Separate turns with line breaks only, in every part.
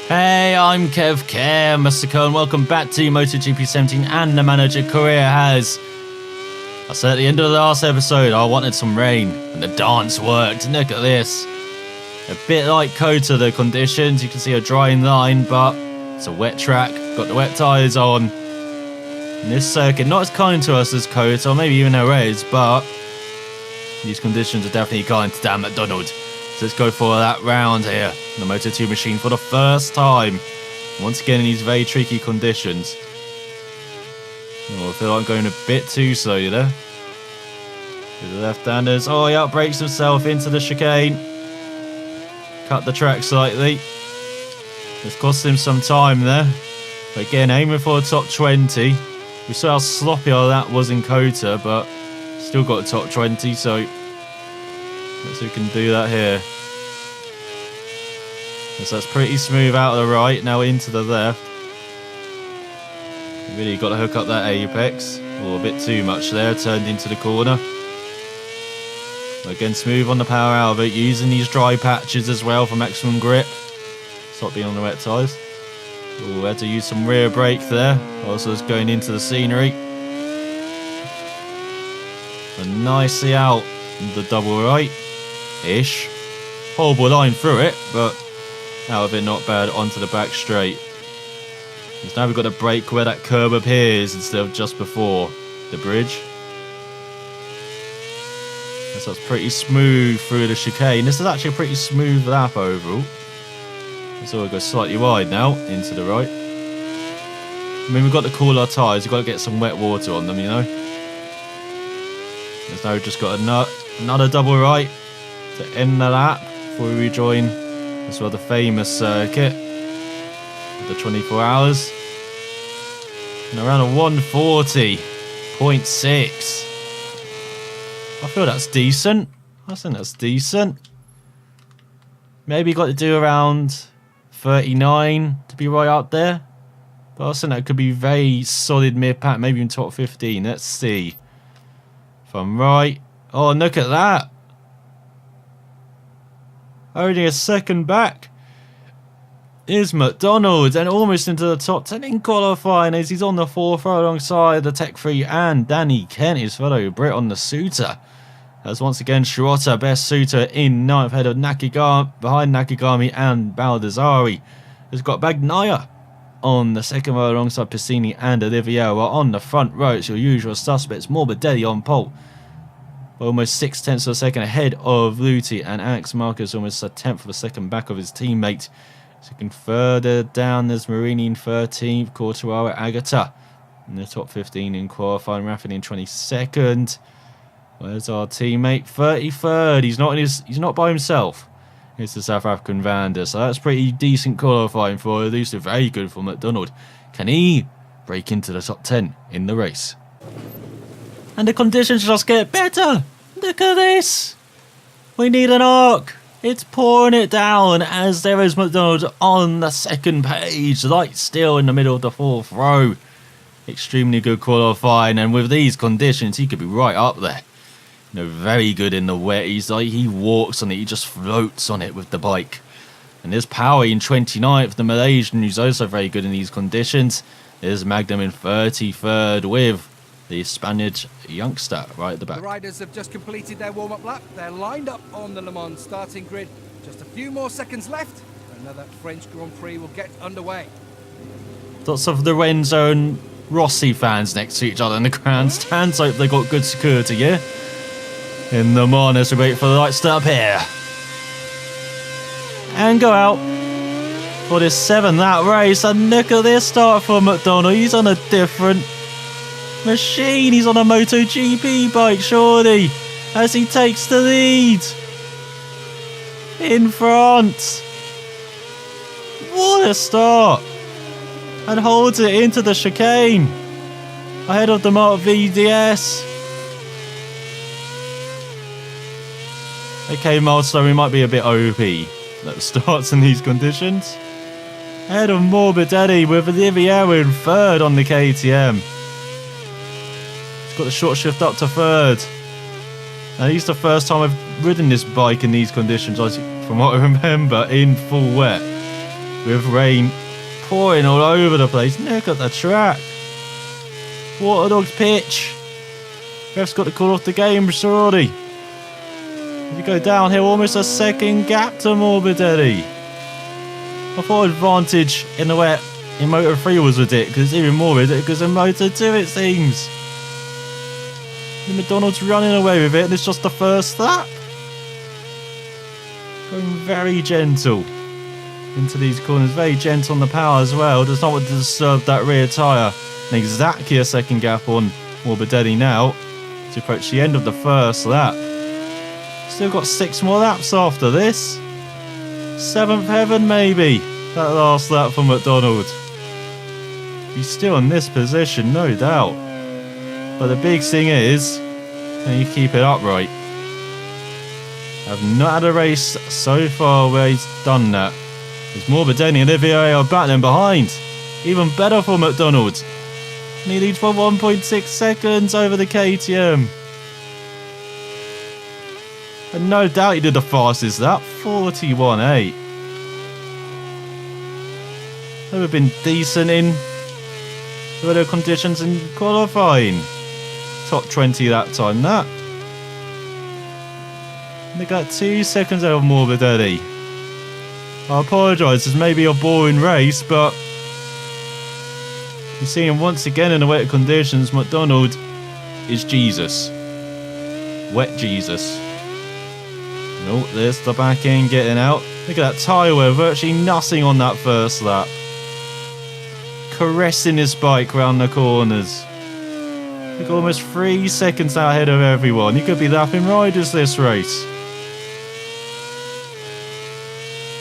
Hey, I'm Kev Mr. Cole, and welcome back to MotoGP 17 and the manager career has. I said at the end of the last episode I wanted some rain, and the dance worked. Look at this. A bit like Kota, the conditions, you can see a drying line, but it's a wet track, got the wet tyres on. And this circuit, not as kind to us as Kota, or maybe even Jerez, but these conditions are definitely kind to Dan MacDonald. So let's go for that round here in the Moto2 machine for the first time. Once again in these very tricky conditions. Oh, I feel like I'm going a bit too slow there. The left-handers. Oh, he outbrakes himself into the chicane. Cut the track slightly. It's cost him some time there. But again, aiming for a top 20. We saw how sloppy all that was in Kota, but still got a top 20, so let's see if we can do that here. So that's pretty smooth out of the right, now into the left. Really got to hook up that apex. Oh, a bit too much there, turned into the corner. Again, smooth on the power out of it, using these dry patches as well for maximum grip. Stop being on the wet tyres. Oh, had to use some rear brake there. Also just going into the scenery. And nicely out the double right-ish. Horrible line through it, but out of it not bad onto the back straight. So now we've got to brake where that curb appears instead of just before the bridge. So it's pretty smooth through the chicane. This is actually a pretty smooth lap overall. So we'll go slightly wide now into the right. I mean, we've got to cool our tyres. We've got to get some wet water on them, you know. There's now just got another double right to end the lap before we rejoin as well the famous circuit of the 24 hours. And around a 140.6. I feel that's decent. I think that's decent. Maybe got to do around 39 to be right up there. But I think that could be very solid mid-pack, maybe even top 15. Let's see. If I'm right. Oh, look at that. Only a second back is MacDonald, and almost into the top 10 in qualifying as he's on the fourth row alongside the Tech 3 and Danny Kent, his fellow Brit on the Suter. As once again Schrotter, best Suter in ninth, ahead of Nakagami, behind Nakagami and Baldassari. Has got Bagnaia on the second row alongside Piscini and Oliviera. On the front row, it's your usual suspects. Morbidelli on pole, almost 0.6 of a second ahead of Luti, and Alex Marquez almost a tenth of a second back of his teammate. Second further down, there's Marini in 13th, Quartararo, Agata in the top 15 in qualifying, Raffin in 22nd. Where's our teammate? 33rd. He's not by himself. It's the South African Vander, so that's pretty decent qualifying for Elusive. Very good for MacDonald. Can he break into the top 10 in the race? And the conditions just get better. Look at this. We need an arc. It's pouring it down as there is MacDonald on the second page. Light still in the middle of the fourth row. Extremely good qualifying, and with these conditions, he could be right up there. You know, very good in the wet. He walks on it. He just floats on it with the bike. And there's Power in 29th, the Malaysian, who's also very good in these conditions. There's Magnum in 33rd with the Spanish youngster right at the back.
The riders have just completed their warm-up lap. They're lined up on the Le Mans starting grid. Just a few more seconds left. Another French Grand Prix will get underway.
Lots of Lorenzo and Rossi fans next to each other in the grandstands. Hope they got good security, yeah? In the morning, as we wait for the lights to appear. And go out for this 7-lap race. And look at this start for MacDonald. He's on a different machine. He's on a MotoGP bike, surely, as he takes the lead in front. What a start. And holds it into the chicane ahead of the Mark VDS. Okay, milestone, we might be a bit OP that starts in these conditions. Ahead of Morbidelli with Oliviera in third on the KTM. He's got the short shift up to third. And he's the first time I've ridden this bike in these conditions, from what I remember, in full wet. with rain pouring all over the place. Look at the track. Waterdog's pitch. Ref's got to call off the game, surely. You go downhill, almost a second gap to Morbidelli. I thought advantage in the wet in Moto 3 was ridiculous. It's even more ridiculous in Moto 2, it seems. And MacDonald's running away with it, and it's just the first lap. Going very gentle into these corners, very gentle on the power as well. Does not want to disturb that rear tyre. And exactly a second gap on Morbidelli now to approach the end of the first lap. Still got 6 more laps after this. 7th heaven maybe, that last lap for MacDonald. He's still in this position, no doubt. But the big thing is, can you keep it upright? I've not had a race so far where he's done that. There's Morbidelli and Olivier are battling behind. Even better for MacDonald. And he leads for 1.6 seconds over the KTM. And no doubt he did the fastest lap, 41.8. They have been decent in the weather conditions in qualifying. Top 20 that time, that. And they got 2 seconds over Morbidelli. I apologise, this may be a boring race, but you see him once again in the wet conditions. MacDonald is Jesus. Wet Jesus. Oh, there's the back end getting out. Look at that tyre wear, virtually nothing on that first lap. Caressing his bike round the corners. Look, almost 3 seconds out ahead of everyone. He could be lapping riders this race.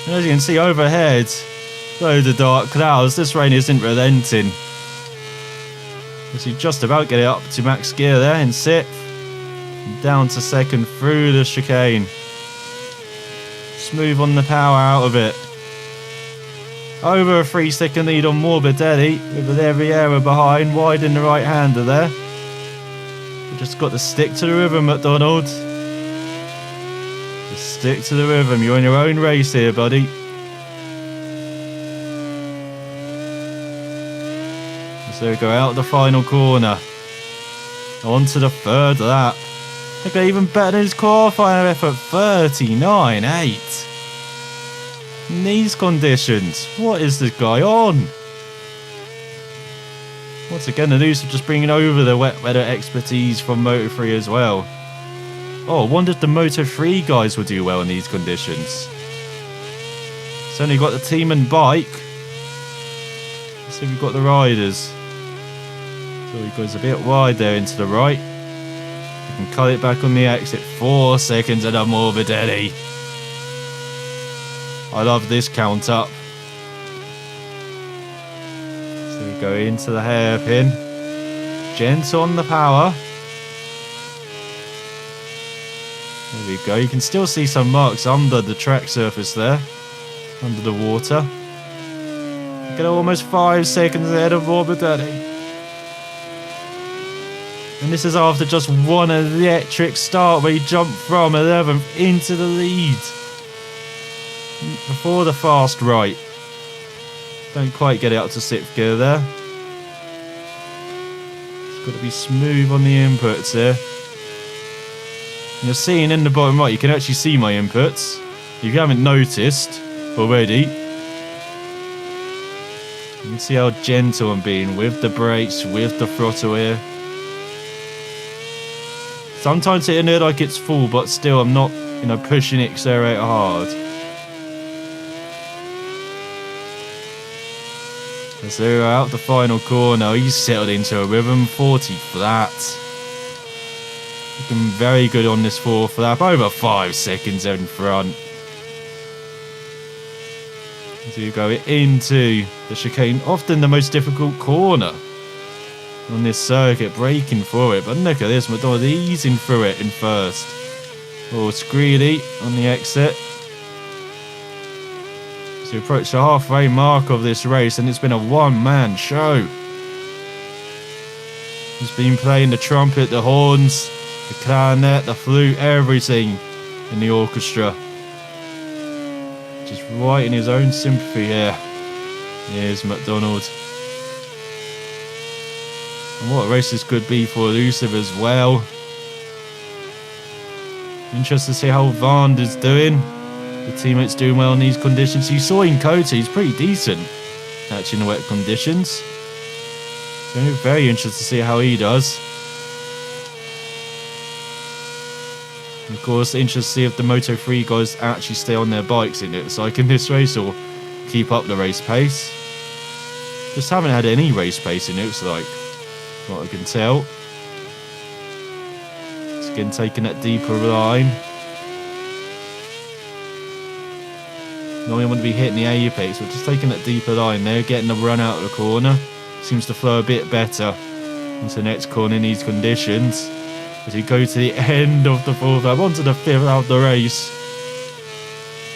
And as you can see overhead, loads of dark clouds. This rain isn't relenting. You just about get it up to max gear there in 6th. Down to 2nd through the chicane. Smooth on the power out of it. Over a 3-second lead on Morbidelli with every error behind, wide in the right hander there. You just got to stick to the rhythm, MacDonald. Just stick to the rhythm. You're in your own race here, buddy. So we go out the final corner. On to the 3rd lap. They got even better than his qualifying effort, 39.8. In these conditions, what is this guy on? Once again, Elusive just bringing over the wet weather expertise from Moto 3 as well. Oh, I wonder if the Moto 3 guys will do well in these conditions. Certainly got the team and bike. Let's see if we've got the riders. So he goes a bit wide there into the right. We can cut it back on the exit. 4 seconds and a Morbidelli. I love this count up. So we go into the hairpin. Gentle on the power. There we go. You can still see some marks under the track surface there. Under the water. Get almost 5 seconds ahead of Morbidelli. And this is after just one electric start where he jumped from 11th into the lead. Before the fast right. Don't quite get it up to 6th gear there. It's got to be smooth on the inputs here. And you're seeing in the bottom right, you can actually see my inputs. If you haven't noticed already. You can see how gentle I'm being with the brakes, with the throttle here. Sometimes hitting it like it's full, but still I'm not, pushing the accelerator hard. As they're out the final corner, he's settled into a rhythm, 40 flat. Looking very good on this 4th lap, over 5 seconds in front. As you go into the chicane, often the most difficult corner on this circuit, braking for it. But look at this, MacDonald easing through it in 1st. Oh, it's greedy on the exit. So we approach the halfway mark of this race, and it's been a one-man show. He's been playing the trumpet, the horns, the clarinet, the flute, everything in the orchestra. Just writing his own sympathy here. Here's MacDonald. And what a race this could be for Elusive as well. Interested to see how Vander's doing. The teammate's doing well in these conditions. You saw in Kota, he's pretty decent actually in the wet conditions. So very interested to see how he does. And of course, interested to see if the Moto3 guys actually stay on their bikes, it looks like, in this race, or keep up the race pace. Just haven't had any race pace, it looks like, what I can tell. It's again taking that deeper line. Normally I wouldn't be hitting the apex, but just taking that deeper line there, getting the run out of the corner. Seems to flow a bit better into the next corner in these conditions. As we go to the end of the fourth lap, onto the fifth lap of the race.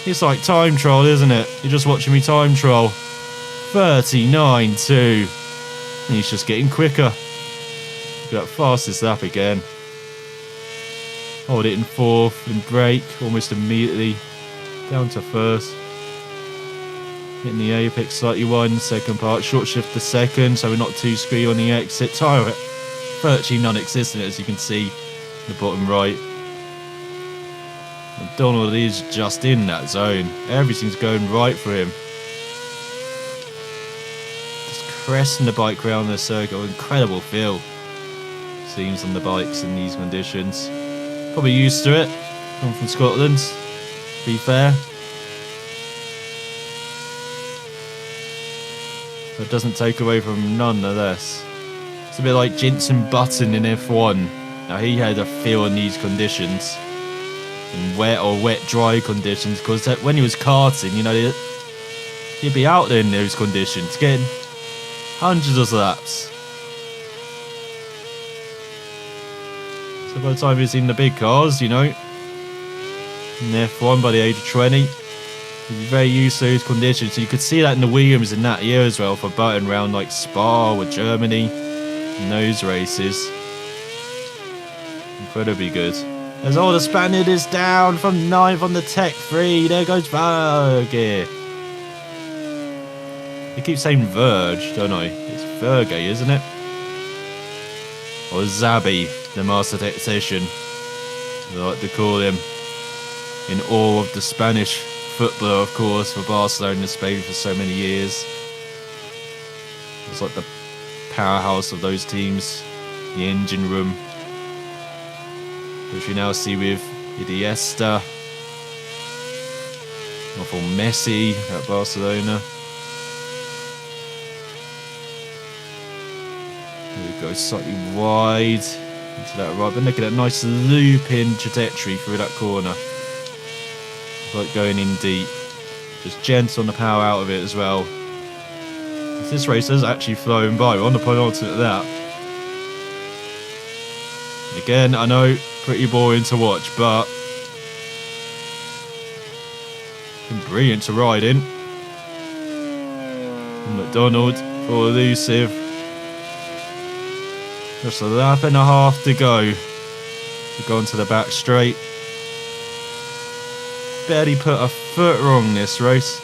It's like time trial, isn't it? You're just watching me time trial. 39.2. And he's just getting quicker. Look at that fastest lap again. Hold it in fourth and brake almost immediately. Down to first. Hitting the apex slightly wide in the second part. Short shift to second, so we're not too screwy on the exit. Tyre virtually non-existent, as you can see in the bottom right. MacDonald is just in that zone. Everything's going right for him. Just cresting the bike around the circle. Incredible feel. Seems on the bikes in these conditions. Probably used to it. I'm from Scotland, to be fair. That doesn't take away from nonetheless. It's a bit like Jenson Button in F1. Now he had a feel in these conditions, in wet or wet-dry conditions, because when he was karting, you know, he'd be out there in those conditions, getting hundreds of laps. So by the time he's in the big cars, you know, in F1 by the age of 20, he's very used to those conditions. So you could see that in the Williams in that year as well, for Button round like Spa or Germany in those races. Incredibly good. As all the Spaniard is down from 9th on the Tech 3. There goes Verge. I keep saying Verge, don't I? It's Verge, isn't it? Or Zabi, the master tactician, as I like to call him. In awe of the Spanish footballer, of course, for Barcelona and Spain for so many years. It's like the powerhouse of those teams, the engine room, which we now see with Iniesta, or for Messi at Barcelona. There we go, slightly wide into that right, but look at that nice looping trajectory through that corner. Like going in deep, just gentle on the power out of it as well. This race has actually flown by. We're on the penultimate lap. Again, I know, pretty boring to watch, but been brilliant to ride in. And MacDonald for Elusive. Just a lap and a half to go. To go onto the back straight. Barely put a foot wrong this race.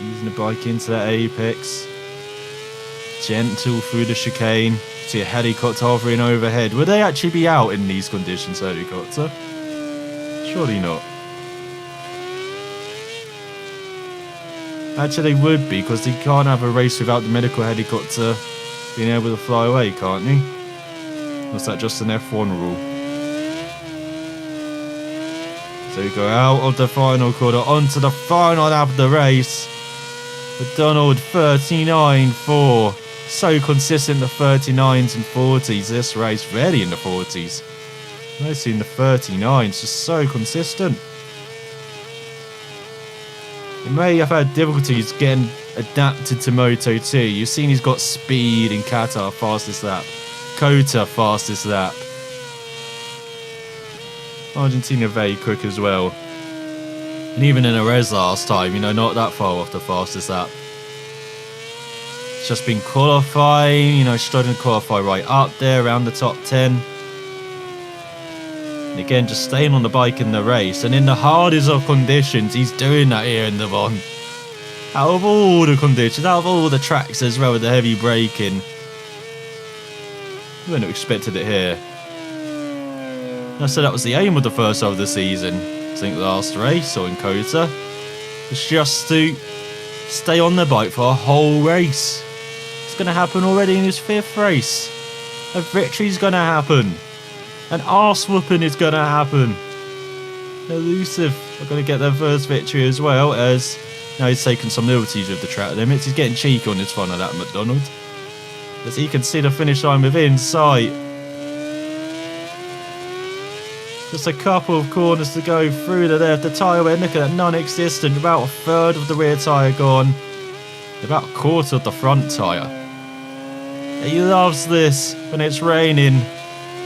Easing the bike into that apex. Gentle through the chicane. See a helicopter hovering overhead. Would they actually be out in these conditions, helicopter? Surely not. Actually they would be, because they can't have a race without the medical helicopter being able to fly away, can't you? Or is that just an F1 rule? So we go out of the final quarter onto the final lap of the race. MacDonald 39.4. So consistent, the 39s and 40s this race. Rarely in the 40s. Mostly in the 39s. Just so consistent. He may have had difficulties getting adapted to Moto 2. You've seen he's got speed in Qatar, fastest lap. Kota, fastest lap. Argentina very quick as well. And even in a res last time, you know, not that far off the fastest lap. It's just been qualifying, you know, struggling to qualify right up there around the top 10. And Again, just staying on the bike in the race, and in the hardest of conditions, he's doing that here in Le Mans. Out of all the conditions, out of all the tracks as well with the heavy braking, you wouldn't have expected it here. I said that was the aim of the first half of the season. I think the last race, or in Kota, was just to stay on the bike for a whole race. It's going to happen already in his 5th race. A victory's going to happen. An arse whooping is going to happen. Elusive are going to get their first victory as well, as now he's taken some liberties with the track limits. He's getting cheeky on his front of that MacDonald, as he can see the finish line within sight. Just a couple of corners to go through the left. The tyre wear, look at that, non-existent. About a third of the rear tyre gone. About a quarter of the front tyre. He loves this when it's raining.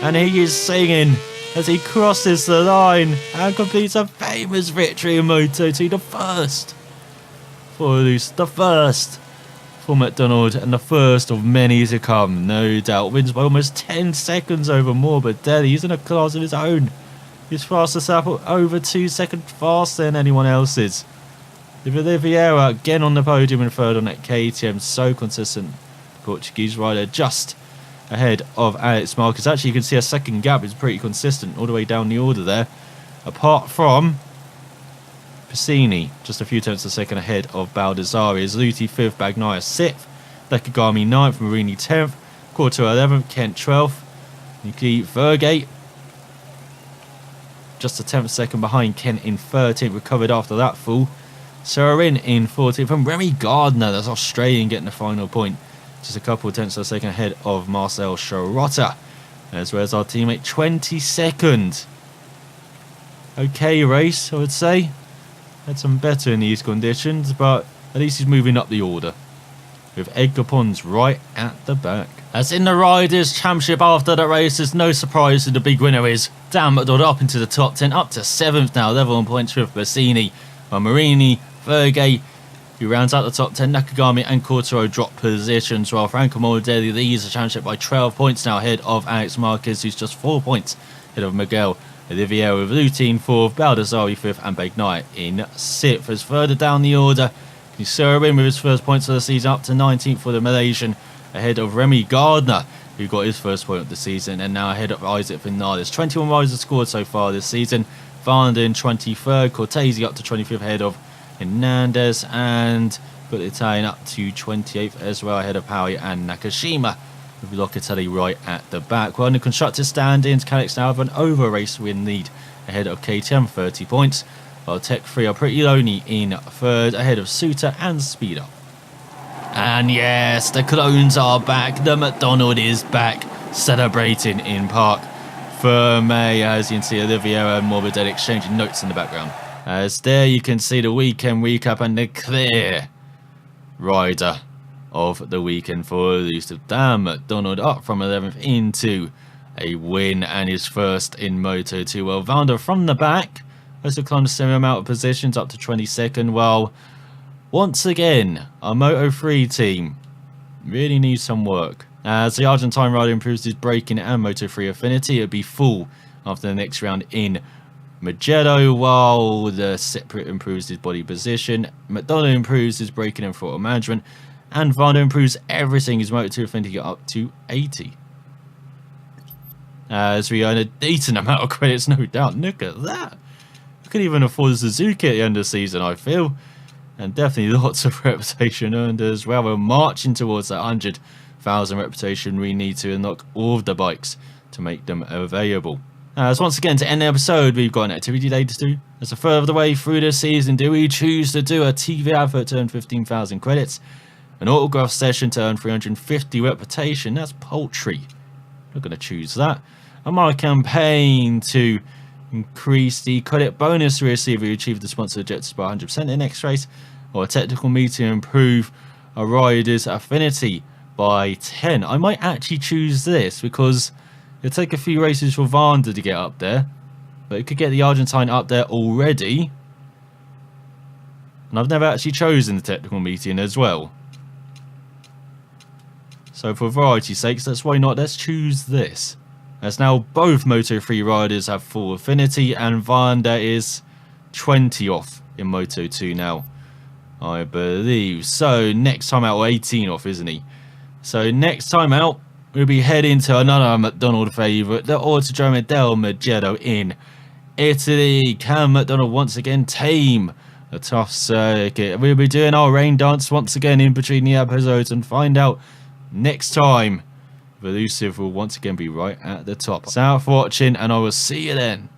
And he is singing as he crosses the line and completes a famous victory in Moto2. The first for Elusive, the first for MacDonald, and the first of many to come, no doubt. Wins by almost 10 seconds over Morbidelli. He's in a class of his own. His fastest lap over 2 seconds faster than anyone else's. With Oliveira again on the podium and third on that KTM. So consistent. Portuguese rider just ahead of Alex Marquez. Actually, you can see a second gap is pretty consistent all the way down the order there. Apart from Piscini, just a few tenths a second ahead of Baldassarri. Zluti 5th, Bagnaia 6th, Nakagami 9th, Marini 10th, Quarto 11th, Kent 12th, Niki Vergate just a 10th second behind Kent in 13th, recovered after that fall. Serin in 14th, and Remy Gardner, that's Australian, getting the final point. Just a couple of tenths of a second ahead of Marcel Schrotter, as well as our teammate 22nd. Okay race, I would say. Had some better in these conditions, but at least he's moving up the order, with Edgar Pons right at the back. As in the Riders' Championship after the race, there's no surprise who the big winner is. Dan MacDonald up into the top 10, up to 7th now, level on points with Bassini. While Marini, Vergate, who rounds out the top 10, Nakagami and Cortaro drop positions, while Franco Morbidelli leads the championship by 12 points now ahead of Alex Marquez, who's just 4 points ahead of Miguel Oliveira, with Lutin 4th, Baldassarri 5th and Bagnaia in 6th. As further down the order, Serin with his first points of the season up to 19th for the Malaysian, ahead of Remy Gardner, who got his first point of the season, and now ahead of Isaac Vinales. 21 riders scored so far this season. Varnden 23rd, Cortese up to 25th ahead of Hernandez, and got the Italian up to 28th as well ahead of Howie and Nakashima, with Locatelli right at the back. Well, in the constructors stand-ins, Calix now have an over race win lead ahead of KTM 30 points, while Tech 3 are pretty lonely in 3rd ahead of Suter and Speed Up. And yes, the clones are back. The MacDonald is back, celebrating in Parc Fermé, as you can see Oliveira and Morbidelli exchanging notes in the background. As there you can see the weekend recap and the clear rider of the weekend for Elusive. Dan MacDonald up from 11th into a win and his first in Moto2. Well, Valder from the back has climbed a similar amount of positions up to 22nd, while once again our Moto3 team really needs some work. As the Argentine rider improves his braking and Moto3 affinity, it'll be full after the next round in Mugello, while the Cypriot improves his body position, MacDonald improves his braking and throttle management, and Vardo improves everything, his Moto2 affinity up to 80. As we earn a decent amount of credits, no doubt. Look at that. We could even afford Suzuki at the end of the season, I feel. And definitely lots of reputation earned as well. We're marching towards that 100,000 reputation we need to unlock all of the bikes to make them available. As once again, to end the episode, we've got an activity day to do. As a further way through the season, do we choose to do a TV advert to earn 15,000 credits? An autograph session to earn 350 reputation? That's paltry. Not going to choose that. A my campaign to increase the credit bonus we receive if we achieve the sponsored objectives by 100% in the next race, or a technical meeting to improve a rider's affinity by 10. I might actually choose this because it'll take a few races for Varnder to get up there, but it could get the Argentine up there already. And I've never actually chosen the technical meeting as well. So for variety's sakes, that's why not. Let's choose this. as now both Moto3 riders have full affinity, and Vanda is 20 off in Moto2 now, I believe. So next time out, or 18 off, isn't he? So next time out, we'll be heading to another MacDonald favourite, the Autodrome del Mugello in Italy. Can MacDonald once again tame a tough circuit? We'll be doing our rain dance once again in between the episodes and find out next time if Elusive will once again be right at the top. Thanks for watching, and I will see you then.